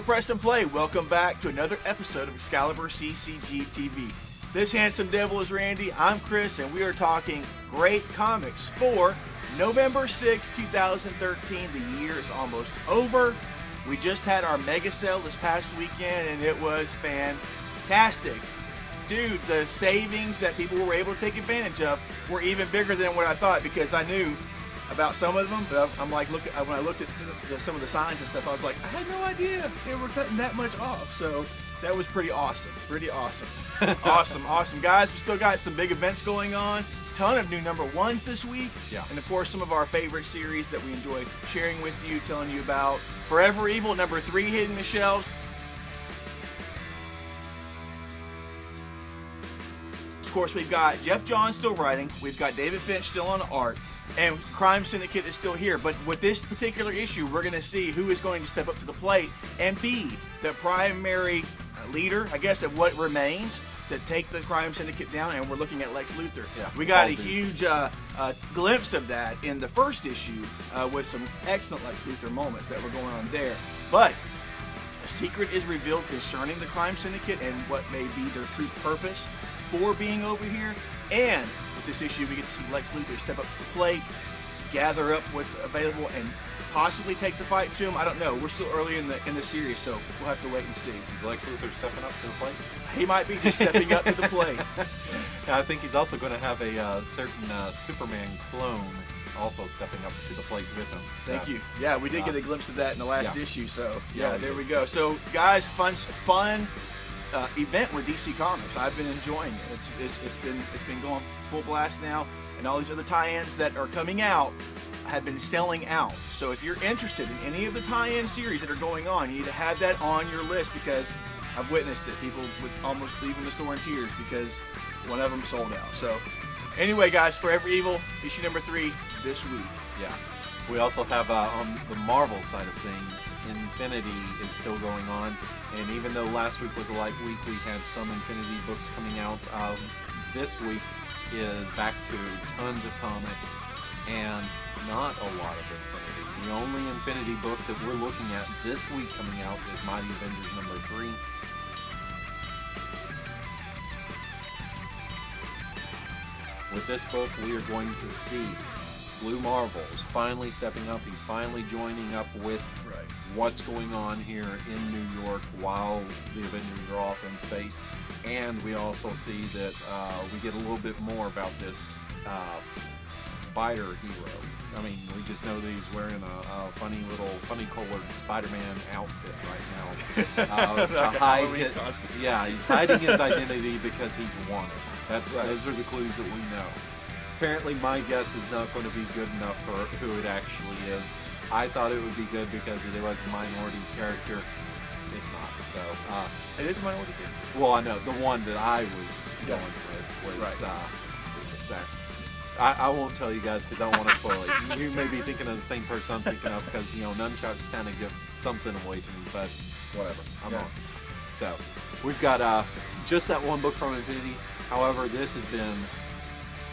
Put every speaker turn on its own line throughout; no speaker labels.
for press and play. Welcome back to another episode of ExcaliburCCGTV. This handsome devil is Randy, I'm Chris, and we are talking great comics for November 6, 2013. The year is almost over. We just had our mega sale this past weekend, and it was fantastic. Dude, the savings that people were able to take advantage of were even bigger than what I thought, because I knew about some of them, but I'm like, when I looked at some of the signs and stuff, I was like, I had no idea they were cutting that much off. So that was pretty awesome. Pretty awesome. awesome, guys. We still got some big events going on. Ton of new number ones this week. Yeah. And of course, some of our favorite series that we enjoy sharing with you, telling you about. Forever Evil number 3 hitting the shelves. Of course, we've got Jeff Johns still writing. We've got David Finch still on art. And Crime Syndicate is still here. But with this particular issue, we're going to see who is going to step up to the plate and be the primary leader, I guess, of what remains to take the Crime Syndicate down. And we're looking at Lex Luthor. Yeah, we got a huge glimpse of that in the first issue with some excellent Lex Luthor moments that were going on there. But a secret is revealed concerning the Crime Syndicate and what may be their true purpose for being over here. And with this issue, we get to see Lex Luthor step up to the plate, gather up what's available, and possibly take the fight to him. I don't know. We're still early in the series, so we'll have to wait and see.
Is Lex Luthor stepping up to the plate?
He might be just stepping up to the plate.
Yeah, I think he's also going to have a certain Superman clone also stepping up to the plate with him.
Thank you. Yeah, we did get a glimpse of that in the last issue, so yeah, there we go. So, guys, fun event with DC Comics. I've been enjoying it. It's been going full blast now, and all these other tie-ins that are coming out have been selling out. So if you're interested in any of the tie-in series that are going on, you need to have that on your list, because I've witnessed it. People would almost leaving the store in tears because one of them sold out. So anyway, guys, Forever Evil issue number 3 this week.
Yeah. We also have on the Marvel side of things, Infinity is still going on, and even though last week was a light week, we had some Infinity books coming out. This week is back to tons of comics and not a lot of Infinity. The only Infinity book that we're looking at this week coming out is Mighty Avengers number 3. With this book, we are going to see Blue Marvel's finally stepping up. He's finally joining up with what's going on here in New York while the Avengers are off in space. And we also see that we get a little bit more about this spider hero. I mean, we just know that he's wearing a funny colored Spider-Man outfit right now to hide his, he's hiding his identity because he's wanted. Those are the clues that we know. Apparently, my guess is not going to be good enough for who it actually is. I thought it would be good because it was a minority character. It's not. So
it is a minority character.
Well, I know the one that I was going with was that. I won't tell you guys because I don't want to spoil it. You may be thinking of the same person I'm thinking of, because nunchucks kind of give something away to me, but whatever. I'm on. So we've got just that one book from Infinity. However, this has been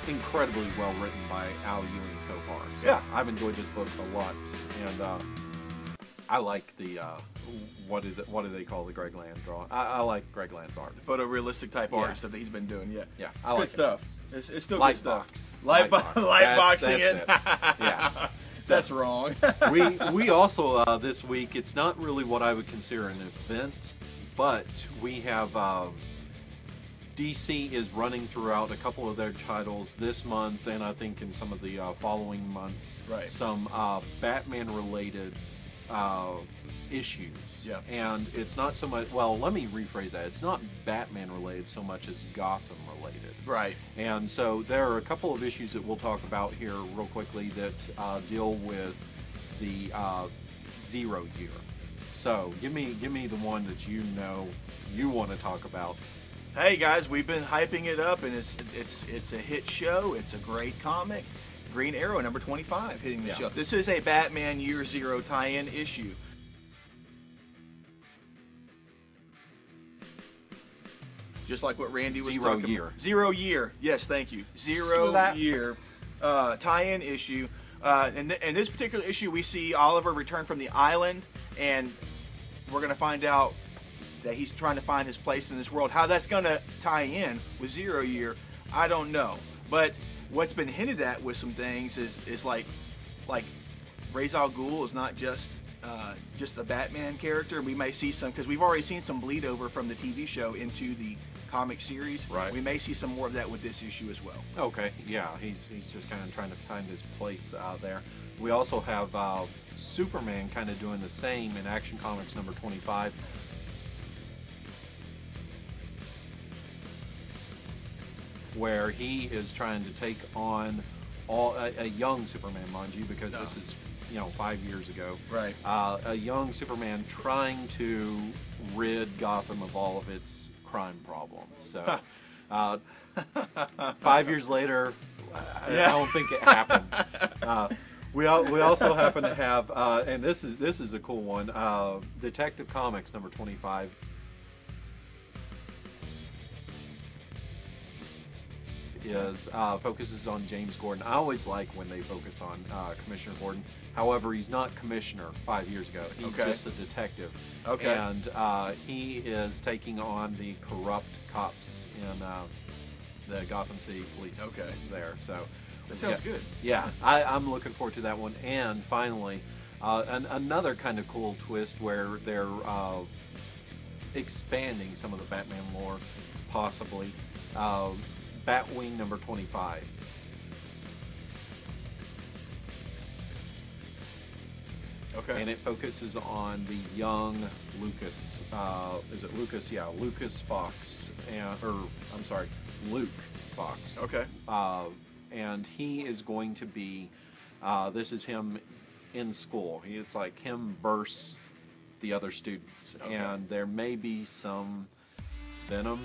incredibly well written by Al Ewing so far. So yeah, I've enjoyed this book a lot, and I like the what do they call the Greg Land drawing? I like Greg Land's art, the
photorealistic type art stuff that he's been doing. Yeah,
I like
good stuff. It's still
light
good stuff.
Box.
Light boxing it.
Yeah,
that's wrong.
we also this week, it's not really what I would consider an event, but we have. DC is running throughout a couple of their titles this month, and I think in some of the following months, some Batman-related issues. Yeah. And it's not so much, well, let me rephrase that. It's not Batman-related so much as Gotham-related.
Right.
And so there are a couple of issues that we'll talk about here real quickly that deal with the 0 year. So give me the one that you want to talk about.
Hey guys, we've been hyping it up, and it's a hit show. It's a great comic. Green Arrow number 25 hitting the shelf. This is a Batman Year 0 tie-in issue. Just like what Randy was talking about. 0 year. Yes, thank you. 0 year tie-in issue. In this particular issue, we see Oliver return from the island, and we're going to find out that he's trying to find his place in this world. How that's going to tie in with Zero Year, I don't know. But what's been hinted at with some things is like Ra's al Ghul is not just a Batman character. We may see some, because we've already seen some bleed over from the TV show into the comic series.
Right.
We may see some more of that with this issue as well.
Okay, yeah, he's just kind of trying to find his place out there. We also have Superman kind of doing the same in Action Comics number 25. Where he is trying to take on a young Superman, mind you, because this is 5 years ago.
Right.
A young Superman trying to rid Gotham of all of its crime problems. So 5 years later, I don't think it happened. We also happen to have, and this is a cool one, Detective Comics number 25. Focuses on James Gordon. I always like when they focus on Commissioner Gordon. However, he's not commissioner 5 years ago. He's just a detective.
Okay.
And he is taking on the corrupt cops in the Gotham City Police.
Okay.
There. So
that sounds good.
Yeah, I'm looking forward to that one. And finally, another kind of cool twist where they're expanding some of the Batman lore, possibly. Batwing number 25.
Okay.
And it focuses on the young Lucas. Is it Lucas? Yeah, Lucas Fox. Luke Fox.
Okay.
And he is going to be, this is him in school. It's like him versus the other students. Okay. And there may be some Venom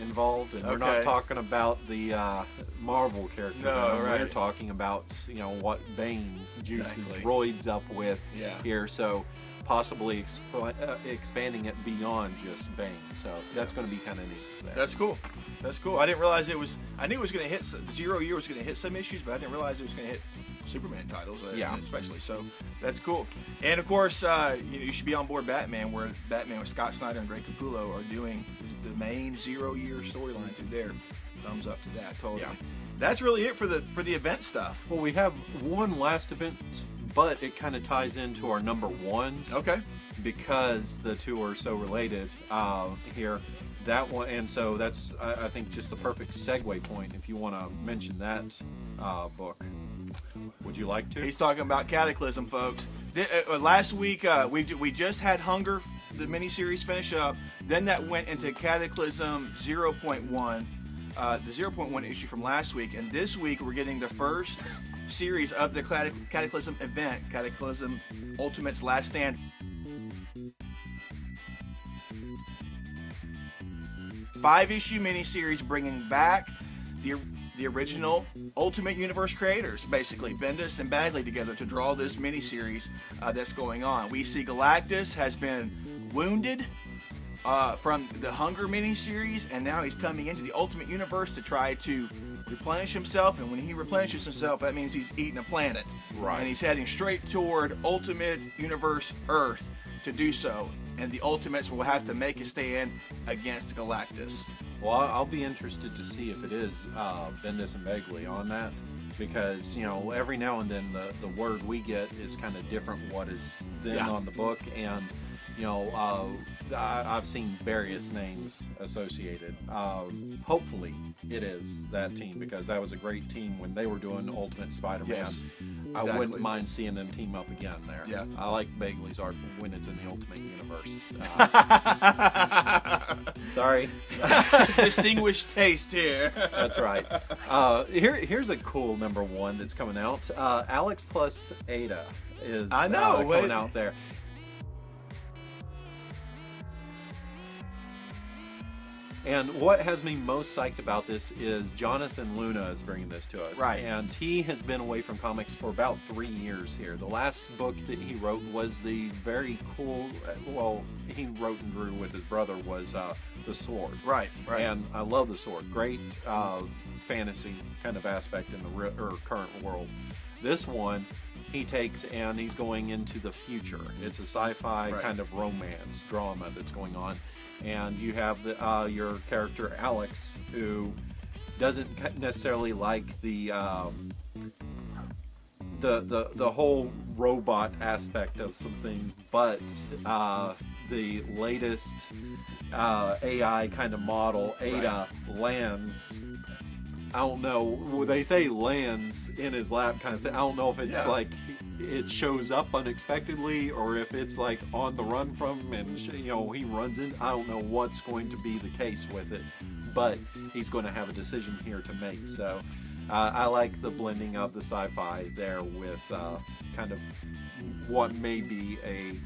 involved, and we're not talking about the Marvel character.
No, right.
We're talking about what Bane juices roids up with here. So possibly expanding it beyond just Bane. So that's going to be kind of neat. There.
That's cool. That's cool. I didn't realize it was. I knew it was going to hit. Zero Year was going to hit some issues, but I didn't realize it was going to hit Superman titles, especially. So that's cool. And of course, you should be on board Batman, where Batman with Scott Snyder and Greg Capullo are doing the main 0 year storyline through there. Thumbs up to that, totally. Yeah. That's really it for the event stuff.
Well, we have one last event, but it kind of ties into our number ones.
Okay. Because
the two are so related here. That one, and so that's I think just the perfect segue point if you want to mention that book. Would you like to?
He's talking about Cataclysm, folks. Last week we just had Hunger, the miniseries, finish up. Then that went into Cataclysm 0.1, the 0.1 issue from last week, and this week we're getting the first series of the Cataclysm event, Cataclysm Ultimate's Last Stand. 5-issue miniseries bringing back the original Ultimate Universe creators, basically Bendis and Bagley together to draw this miniseries that's going on. We see Galactus has been wounded from the Hunger miniseries, and now he's coming into the Ultimate Universe to try to replenish himself. And when he replenishes himself, that means he's eating a planet.
Right.
And he's heading straight toward Ultimate Universe Earth to do so. And the Ultimates will have to make a stand against Galactus.
Well, I'll be interested to see if it is Bendis and Bagley on that, because every now and then the word we get is kind of different what is then on the book, and I've seen various names associated. Hopefully it is that team, because that was a great team when they were doing Ultimate Spider-Man.
Yes, exactly.
I wouldn't mind seeing them team up again there.
Yeah.
I like Bagley's art when it's in the Ultimate Universe. Sorry.
Distinguished taste here.
That's right. Here's a cool number one that's coming out. Alex plus Ada is coming out there. And what has me most psyched about this is Jonathan Luna is bringing this to us.
Right.
And he has been away from comics for about 3 years here. The last book that he wrote was the very cool, well, he wrote and drew with his brother, was The Sword.
Right.
And I love The Sword. Great fantasy kind of aspect in the current world. This one he takes and he's going into the future. It's a sci-fi kind of romance drama that's going on, and you have your character Alex, who doesn't necessarily like the whole robot aspect of some things, but the latest AI kind of model, Ada, lands. I don't know. They say lands in his lap kind of thing. I don't know if it's like it shows up unexpectedly, or if it's like on the run from him and he runs in. I don't know what's going to be the case with it, but he's going to have a decision here to make. So I like the blending of the sci-fi there with kind of what may be a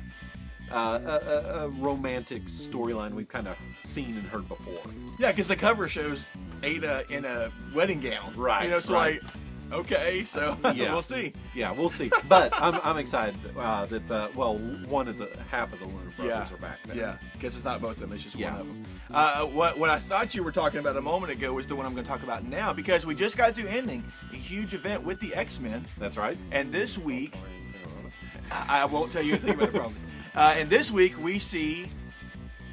romantic storyline we've kind of seen and heard before.
Yeah, because the cover shows Ada in a wedding gown.
Right.
So like, okay, so we'll see.
Yeah, we'll see. But I'm excited that one of the half of the Lunar Brothers are back there.
Yeah, because it's not both of them; it's just one of them. What I thought you were talking about a moment ago was the one I'm going to talk about now, because we just got through ending a huge event with the X-Men.
That's right.
And this week, I won't tell you anything about the problem. And this week we see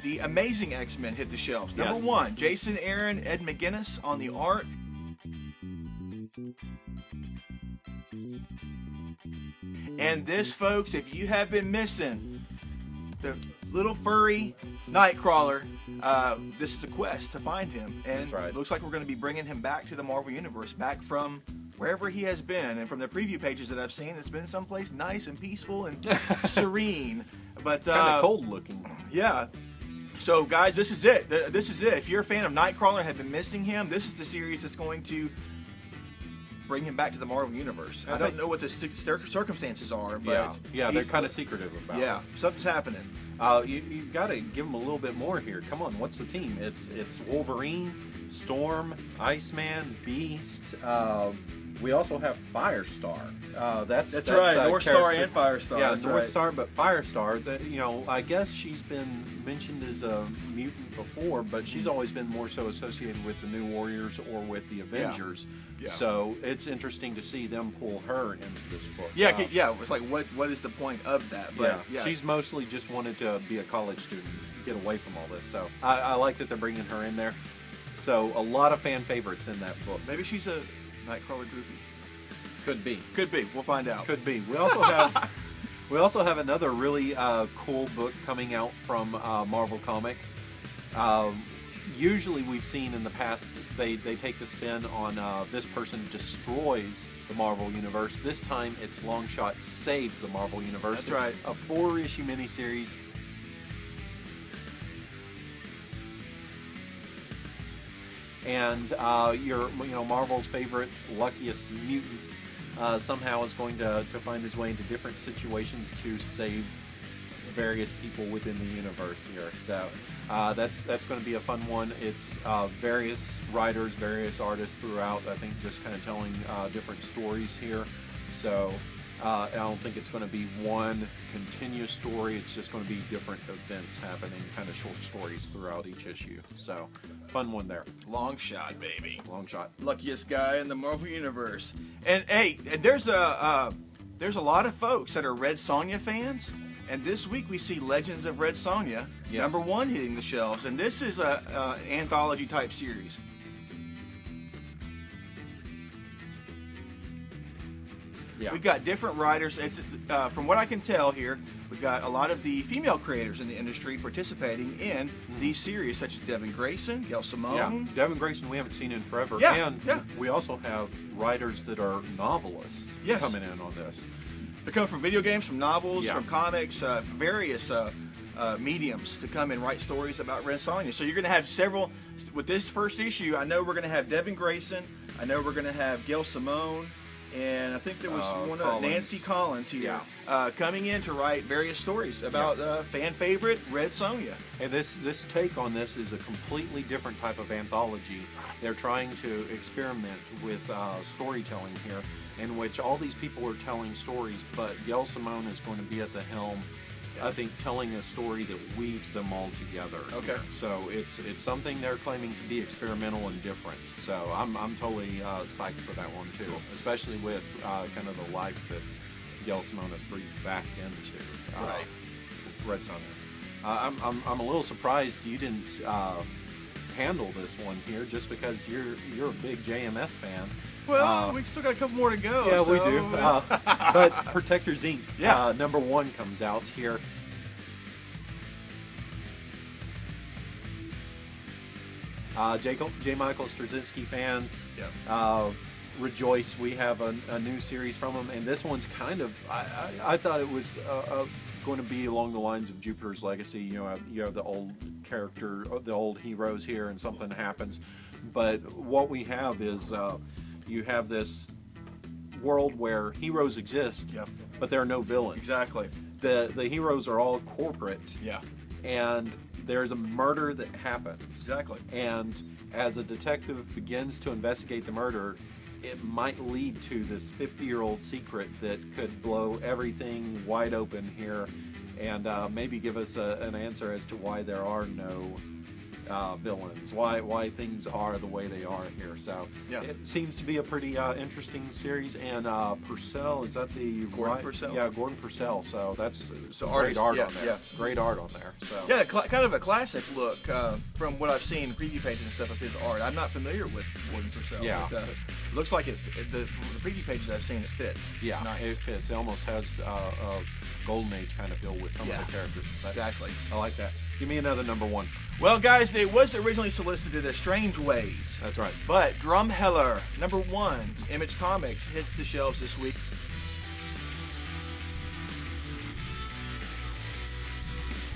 the Amazing X-Men hit the shelves. Number one, Jason Aaron, Ed McGuinness on the art. And this, folks, if you have been missing the little furry Nightcrawler, this is the quest to find him. And it looks like we're going to be bringing him back to the Marvel Universe, back from wherever he has been. And from the preview pages that I've seen, it's been someplace nice and peaceful and serene. But
kind of cold looking.
Yeah. So, guys, this is it. This is it. If you're a fan of Nightcrawler and have been missing him, this is the series that's going to bring him back to the Marvel Universe. I don't know what the circumstances are, but
they're kind of secretive about it.
Yeah, something's happening.
You got to give them a little bit more here. Come on, what's the team? It's Wolverine, Storm, Iceman, Beast. We also have Firestar. That's
right. Northstar and Firestar.
Yeah, Northstar, but Firestar. I guess she's been mentioned as a mutant before, but she's always been more so associated with the New Warriors or with the Avengers. Yeah. So it's interesting to see them pull her into this book.
Yeah, it's like what is the point of that? But
she's mostly just wanted to be a college student, get away from all this. So I like that they're bringing her in there. So a lot of fan favorites in that book.
Maybe she's a Nightcrawler groupie.
Could be.
We'll find out.
Could be. We also have another really cool book coming out from Marvel Comics. Usually we've seen in the past they take the spin on this person destroys the Marvel Universe. This time it's Longshot saves the Marvel Universe.
That's right.
A 4-issue miniseries. And Marvel's favorite luckiest mutant somehow is going to find his way into different situations to save various people within the universe here. So that's going to be a fun one. It's various writers, various artists throughout, I think, just kind of telling different stories here. So I don't think it's going to be one continuous story. It's just going to be different events happening, kind of short stories throughout each issue. So fun one there.
Longshot, baby.
Longshot.
Luckiest guy in the Marvel Universe. And hey, there's a lot of folks that are Red Sonja fans. And this week we see Legends of Red Sonja, number one, hitting the shelves. And this is an anthology type series. Yeah. We've got different writers. It's from what I can tell here, we've got a lot of the female creators in the industry participating in these series, such as Devin Grayson, Gail Simone.
Yeah, Devin Grayson we haven't seen in forever. We also have writers that are novelists coming in on this.
They're coming from video games, from novels, from comics, various mediums to come and write stories about Red Sonja. So you're going to have several. With this first issue, I know we're going to have Devin Grayson. I know we're going to have Gail Simone. And I think there was Nancy Collins here coming in to write various stories about fan favorite Red Sonja.
And this take on this is a completely different type of anthology. They're trying to experiment with storytelling here, in which all these people are telling stories, but Gail Simone is going to be at the helm, I think, telling a story that weaves them all together.
Okay.
So it's something they're claiming to be experimental and different. So I'm totally psyched for that one too, especially with kind of the life that Gail Simona's breathed back into
Right.
Red Sonja. I'm a little surprised you didn't handle this one here, just because you're a big JMS fan.
Well, we still got a couple more to go.
Yeah,
so.
we do. But Protectors Inc.
Yeah.
#1 comes out here. J. Michael Straczynski fans, rejoice. We have a new series from him, and this one's kind of, I thought it was going to be along the lines of Jupiter's Legacy. You have the old character, the old heroes here, and something happens. But what we have is you have this world where heroes exist, but there are no villains.
Exactly.
The heroes are all corporate.
Yeah.
And there's a murder that happens.
Exactly.
And as a detective begins to investigate the murder, it might lead to this 50-year-old secret that could blow everything wide open here, and maybe give us an answer as to why there are no villains, why things are the way they are here. So it seems to be a pretty interesting series. And Purcell, is that the
Gordon Purcell?
Yeah, Gordon Purcell. So that's
So
great art on there.
yeah.
Great art on there. So
Yeah, kind of a classic look from what I've seen, preview pages and stuff of his art. I'm not familiar with Gordon Purcell.
Yeah.
But, looks like the preview pages I've seen, it fits.
Yeah,
Nice.
it fits. It almost has a Golden Age kind of feel with some of the characters. But
Exactly.
I like that. Give me another #1.
Well, guys, it was originally solicited as Strangeways.
That's right.
But Drumhellar, #1, Image Comics, hits the shelves this week.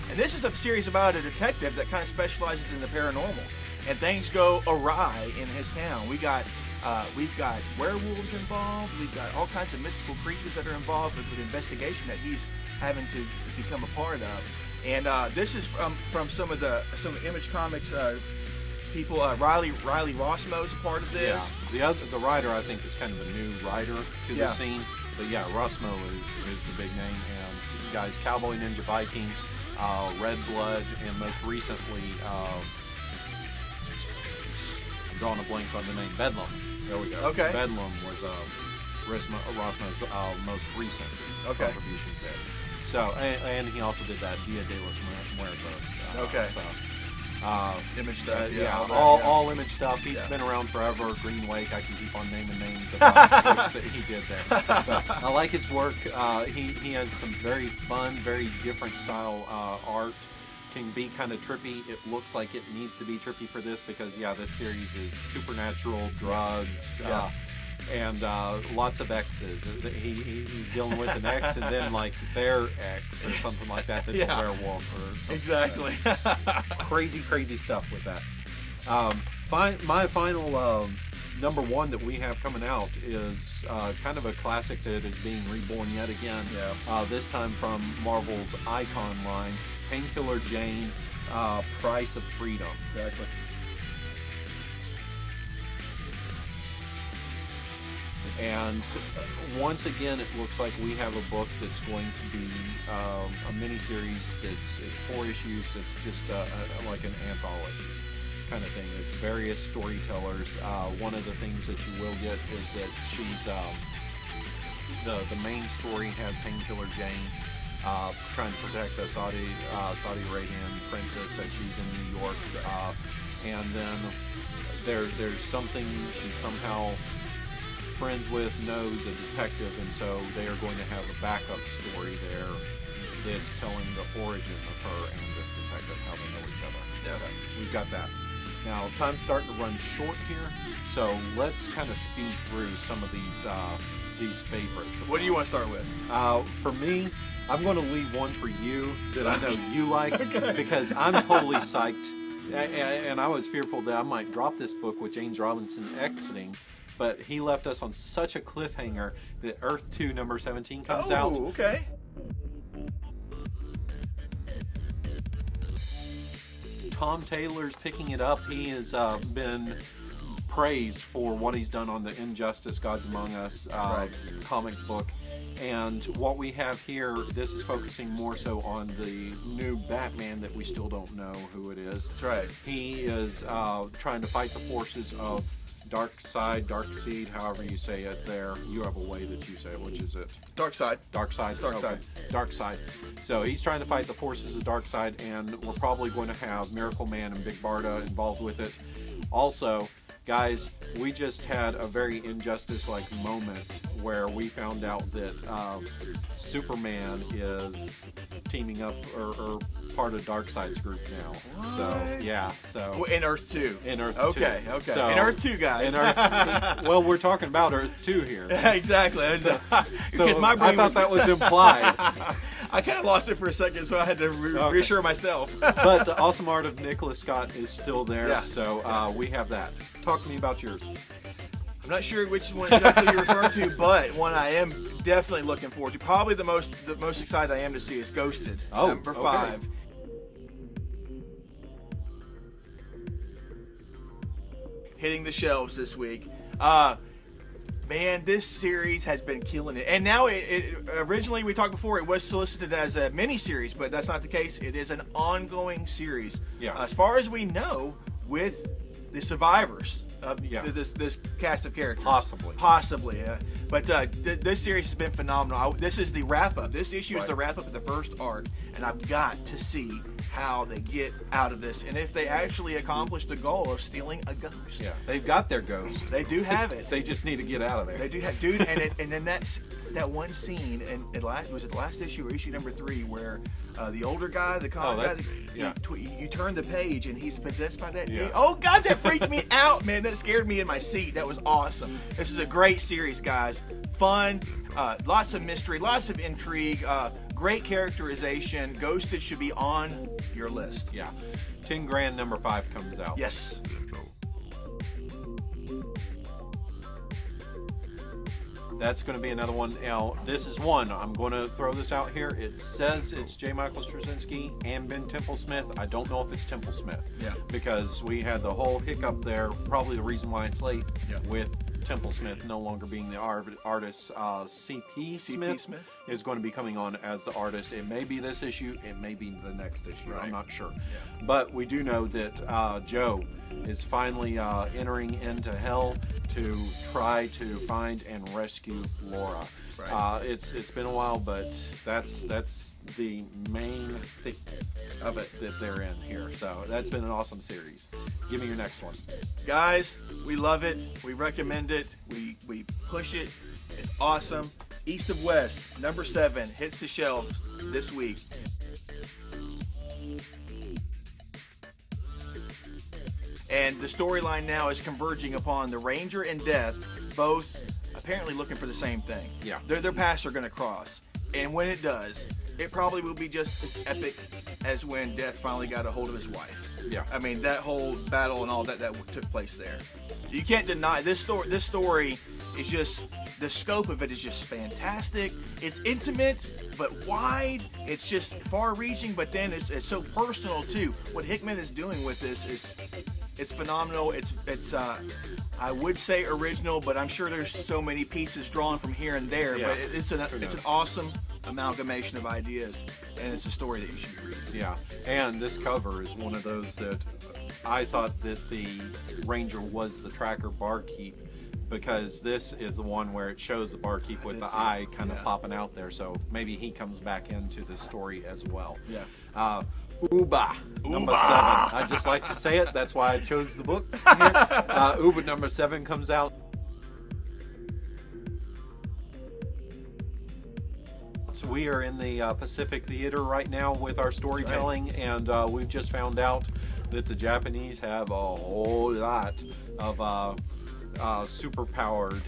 And this is a series about a detective that kind of specializes in the paranormal. And things go awry in his town. We've got werewolves involved. We've got all kinds of mystical creatures that are involved with investigation that he's having to become a part of. And this is from some of the Image Comics people. Riley Rossmo is a part of this.
Yeah, the writer, I think, is kind of a new writer to the scene. But yeah, Rossmo is the big name. And you guys, Cowboy Ninja Viking, Red Blood, and most recently, I'm drawing a blank on the name, Bedlam. There we go.
Okay.
Bedlam was Rossmo's most recent contributions there. So, and he also did that Dia de los Muertos.
Image stuff.
All Image stuff. He's been around forever. Green Wake, I can keep on naming names of books that he did there. But I like his work. He has some very fun, very different style art. Can be kind of trippy. It looks like it needs to be trippy for this because this series is supernatural, drugs, and lots of X's. He's dealing with an X and then like their X or something like that. That's a werewolf or something.
Exactly.
Crazy stuff with that. My final #1 that we have coming out is kind of a classic that is being reborn yet again. This time from Marvel's Icon line, Painkiller Jane, Price of Freedom.
Exactly.
And once again, it looks like we have a book that's going to be a mini-series. It's 4 issues. It's just like an anthology kind of thing. It's various storytellers. One of the things that you will get is that she's the main story has Painkiller Jane trying to protect the Saudi Arabian princess that she's in New York, and then there's something she somehow friends with, knows a detective, and so they are going to have a backup story there that's telling the origin of her and this detective, how they know each other. We've got that. Now, time's starting to run short here, so let's kind of speed through some of these favorites.
What do you want to start with?
For me, I'm going to leave one for you that I know you like because I'm totally psyched, and I was fearful that I might drop this book with James Robinson exiting. But he left us on such a cliffhanger that Earth 2 #17 comes out.
Oh, okay.
Tom Taylor's picking it up. He has been praised for what he's done on the Injustice Gods Among Us comic book. And what we have here, this is focusing more so on the new Batman that we still don't know who it is.
That's right.
He is trying to fight the forces of Dark Side, Dark Seed, however you say it there. You have a way that you say it. Which is it?
Dark Side.
Dark Side?
Dark Side.
Dark Side. So he's trying to fight the forces of Dark Side, and we're probably going to have Miracle Man and Big Barda involved with it. Also, guys, we just had a very Injustice-like moment where we found out that Superman is teaming up or part of Darkseid's group now.
What?
So yeah, so
in Earth 2.
In Earth 2.
Okay.
So,
in Earth 2, guys.
In Earth, well, we're talking about Earth 2 here.
Exactly.
So
my brain
I thought that was implied.
I kind of lost it for a second, so I had to reassure myself.
But the awesome art of Nicholas Scott is still there,
yeah.
So we have that. Talk to me about yours.
I'm not sure which one exactly you're referring to, but one I am definitely looking forward to. Probably the most excited I am to see is Ghosted, number 5. Hitting the shelves this week. Man, this series has been killing it. And now, originally we talked before, it was solicited as a mini-series, but that's not the case. It is an ongoing series.
Yeah.
As far as we know, with the survivors of this cast of characters. Possibly, yeah. But this series has been phenomenal. This is the wrap-up. This issue is the wrap-up of the first arc, and I've got to see how they get out of this, and if they actually accomplish the goal of stealing a ghost.
Yeah, they've got their ghost.
They do have it.
They just need to get out of there.
They do have, dude. And then that one scene, and was it the last issue or issue number 3, where the older guy, the comic guy, you turn the page and he's possessed by that dude. Oh God, that freaked me out, man. That scared me in my seat. That was awesome. This is a great series, guys. Fun, lots of mystery, lots of intrigue. Great characterization. Ghosted should be on your list.
Yeah. 10 Grand number 5 comes out.
Yes.
That's going to be another one. Now, this is one. I'm going to throw this out here. It says it's J. Michael Straczynski and Ben Templesmith. I don't know if it's Templesmith.
Yeah.
Because we had the whole hiccup there. Probably the reason why it's late with Templesmith no longer being the artist. C.P. Smith is going to be coming on as the artist. It may be this issue. It may be the next issue. Right. I'm not sure. Yeah. But we do know that Joe is finally entering into hell to try to find and rescue Laura. Right. It's been a while, but that's the main thing of it that they're in here. So that's been an awesome series. Give me your next one.
Guys, we love it. We recommend it. We push it. It's awesome. East of West, number 7, hits the shelves this week. And the storyline now is converging upon the Ranger and Death, both apparently looking for the same thing.
Yeah.
Their paths are going to cross. And when it does, it probably will be just as epic as when Death finally got a hold of his wife.
Yeah.
I mean, that whole battle and all that took place there. You can't deny this story. This story is just, the scope of it is just fantastic. It's intimate but wide. It's just far-reaching, but then it's so personal too. What Hickman is doing with this is it's phenomenal. It's I would say original, but I'm sure there's so many pieces drawn from here and there.
Yeah.
But it's an awesome amalgamation of ideas, and it's a story that you should read.
Yeah, and this cover is one of those that I thought that the Ranger was the tracker barkeep, because this is the one where it shows the barkeep with the eye kind of popping out there, so maybe he comes back into the story as well.
Yeah.
Uba, number 7. I just like to say it, that's why I chose the book here. Uba number 7 comes out. So we are in the Pacific Theater right now with our storytelling, and we've just found out that the Japanese have a whole lot of super-powered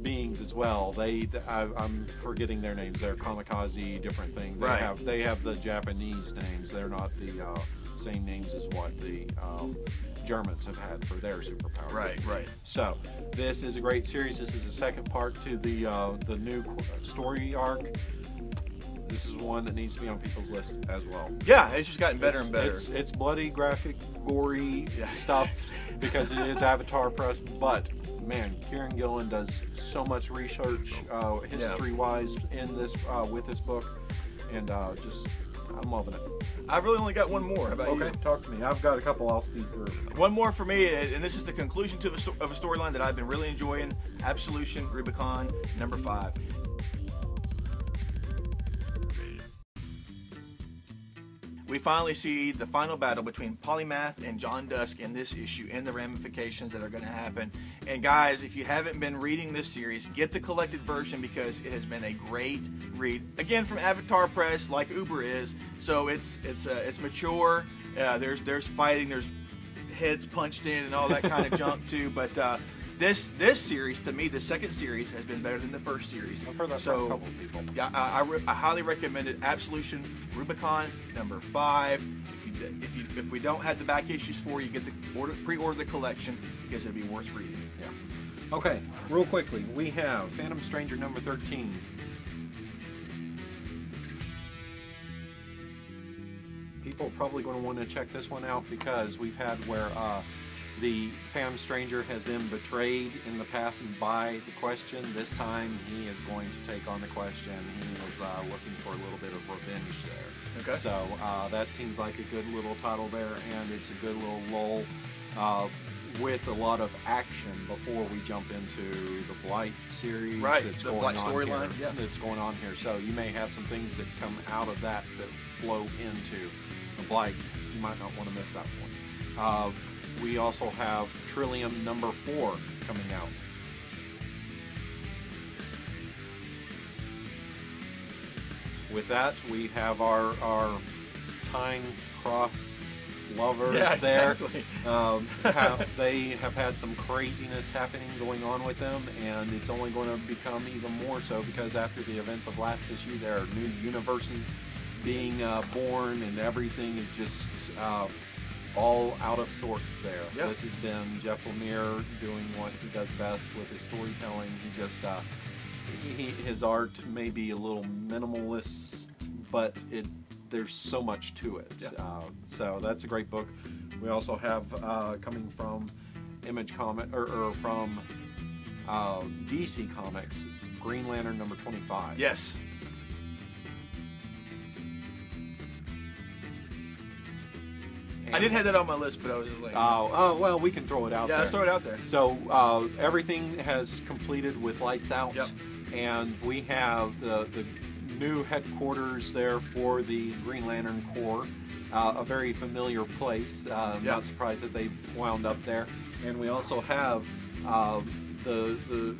beings as well. I'm forgetting their names. They're kamikaze, different things. They have the Japanese names. They're not the same names as what the Germans have had for their superpower.
Right.
So this is a great series. This is the second part to the new story arc. This is one that needs to be on people's list as well.
Yeah, it's just gotten better and better.
It's bloody, graphic, gory stuff because it is Avatar Press, but man, Kieran Gillen does so much research history-wise in this with this book, and just I'm loving it.
I've really only got one more. How about you?
Okay, talk to me. I've got a couple I'll speed through.
One more for me, and this is the conclusion of a storyline that I've been really enjoying. Absolution, Rubicon, number 5. We finally see the final battle between Polymath and John Dusk in this issue and the ramifications that are going to happen. And guys, if you haven't been reading this series, get the collected version because it has been a great read. Again, from Avatar Press, like Uber is. So it's mature. There's fighting. There's heads punched in and all that kind of junk too. But this series, to me, the second series has been better than the first series.
I've heard that from a couple of people.
Yeah, I highly recommend it. Absolution, Rubicon, number 5. If we don't have the back issues for you, get the pre-order the collection because it'll be worth reading.
Yeah. Okay, real quickly, we have Phantom Stranger number 13. People are probably going to want to check this one out because we've had where the Phantom Stranger has been betrayed in the past by the Question. This time he is going to take on the Question. He is looking for a little bit of revenge there.
Okay.
So that seems like a good little title there, and it's a good little lull with a lot of action before we jump into the Blight series.
Right,
that's
the
going
Blight
on
storyline.
here,
Yeah,
that's going on here. So you may have some things that come out of that flow into the Blight. You might not want to miss that one. We also have Trillium number 4 coming out. With that, we have our time cross lovers there.
Exactly.
They have had some craziness happening going on with them, and it's only going to become even more so because after the events of last issue, there are new universes being born, and everything is just all out of sorts there.
Yep.
This has been Jeff Lemire doing what he does best with his storytelling. He just his art may be a little minimalist, but there's so much to it.
Yep.
So that's a great book. We also have coming from Image Comic or from DC Comics, Green Lantern number 25.
Yes. I didn't have that on my list, but I was just like,
oh, well, we can throw it out there.
Yeah, let's throw it out there.
So everything has completed with lights out,
Yep.
and we have the new headquarters there for the Green Lantern Corps, a very familiar place. I'm not surprised that they've wound up there. And we also have the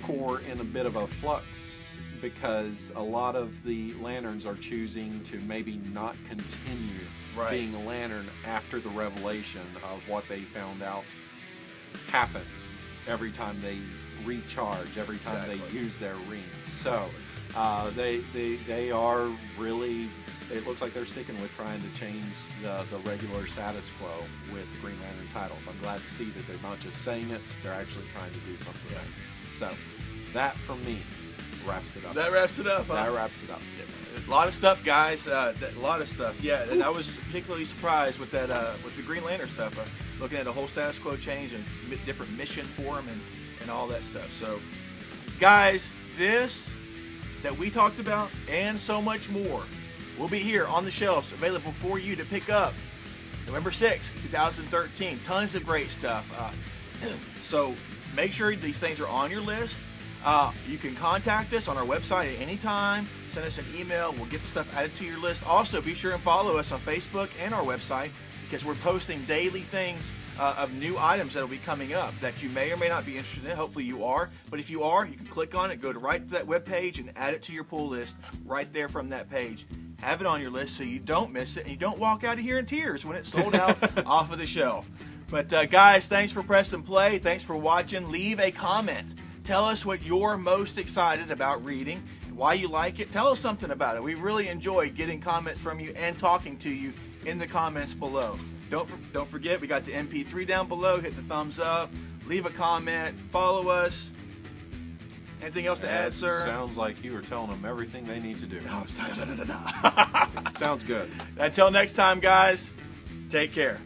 Corps in a bit of a flux because a lot of the Lanterns are choosing to maybe not continue being a Lantern after the revelation of what they found out happens every time they recharge, every time they use their rings. So they are really, it looks like they're sticking with trying to change the regular status quo with the Green Lantern titles. I'm glad to see that they're not just saying it, they're actually trying to do something there. So that from me wraps it up.
That wraps it up, huh?
That wraps it up.
A lot of stuff, guys. A lot of stuff. Yeah, and I was particularly surprised with that, with the Green Lantern stuff. Looking at a whole status quo change and different mission for them and all that stuff. So, guys, this that we talked about and so much more will be here on the shelves, available for you to pick up November 6th, 2013. Tons of great stuff. So make sure these things are on your list. You can contact us on our website at any time. Send us an email. We'll get the stuff added to your list. Also, be sure and follow us on Facebook and our website because we're posting daily things of new items that will be coming up that you may or may not be interested in. Hopefully you are. But if you are, you can click on it, go right to that web page, and add it to your pull list right there from that page. Have it on your list so you don't miss it and you don't walk out of here in tears when it's sold out off of the shelf. But guys, thanks for pressing play. Thanks for watching. Leave a comment. Tell us what you're most excited about reading, why you like it. Tell us something about it. We really enjoy getting comments from you and talking to you in the comments below. Don't forget, we got the MP3 down below. Hit the thumbs up. Leave a comment. Follow us. Anything else to add, sir?
Sounds like you were telling them everything they need to do.
No,
Sounds good.
Until next time, guys, take care.